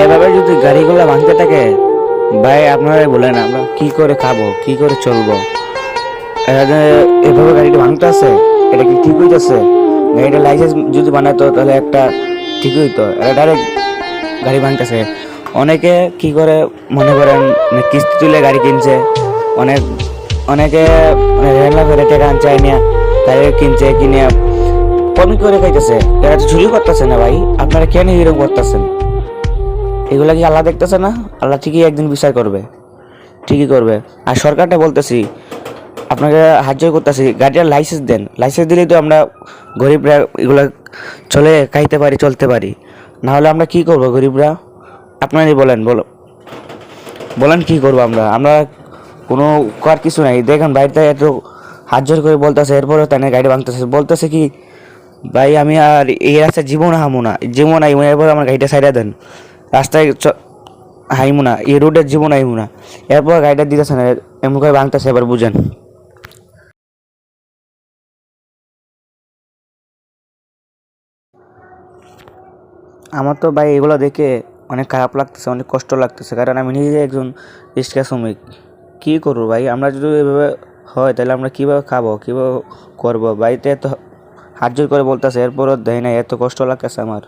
এভাবে যদি গাড়িগুলো ভাঙতে থাকে ভাই, আপনারাই বলেন আমরা কি করে খাবো, কি করে চলবো? এরা যে এভাবে গাড়িটা ভাঙতে আছে, এটা কি ঠিক হইতেছে? গাড়িটা লাইসেন্স যদি বানাতো তাহলে একটা ঠিক হইতো। এরা ডাইরেক্ট গাড়ি ভাঙতেছে। অনেকে কি করে মনে করেন কিস্তি তুলে গাড়ি কিনছে, অনেক অনেকে রেলা করে টাকা আনছে নিয়ে গাড়ি কিনছে, কিনে কমই করে খাইতেছে। এরা তো চুরি করতেছে না ভাই, আপনারা কেন এরকম করতেছেন? এগুলা কি আল্লাহ দেখতেছে না? আল্লাহ ঠিকই একদিন বিচার করবে, ঠিকই করবে। আর সরকারটা বলতেছি, আপনাকে হাত জোর করতেছি, গাড়ির লাইসেন্স দেন। লাইসেন্স দিলেই তো আমরা গরিবরা এগুলা চলে খাইতে পারি, চলতে পারি। না হলে আমরা কি করব গরিবরা? আপনারই বলেন, বলেন কি করবো আমরা? আমরা কোনো করার কিছু নাই। দেখেন বাড়িতে এত হাত জোর করে বলতেছে, এরপরে তাই না গাড়ি ভাঙতেছে, বলতেছে কি ভাই আমি আর এই রাস্তায় জীবন হামু না, জীবন আইমু, এরপর আমার গাড়িটা সাইডা দেন, রাস্তায় হাইমু না, এই রোডের জীবন আইমু না। এরপর গাড়িটা দিতেছে না, এমন করে ভাঙতেছে। এবার বুঝেন। আমার তো ভাই এগুলো দেখে অনেক খারাপ লাগতেছে, অনেক কষ্ট লাগতেছে, কারণ আমি নিজে একজন রিক্সা শ্রমিক। কী করবো ভাই? আমরা যদি এভাবে হয় তাহলে আমরা কীভাবে খাবো, কীভাবে করবো? বাড়িতে এত হাত জোর করে বলতেছে, এরপরও দেয় না, এত কষ্ট লাগতেছে আমার।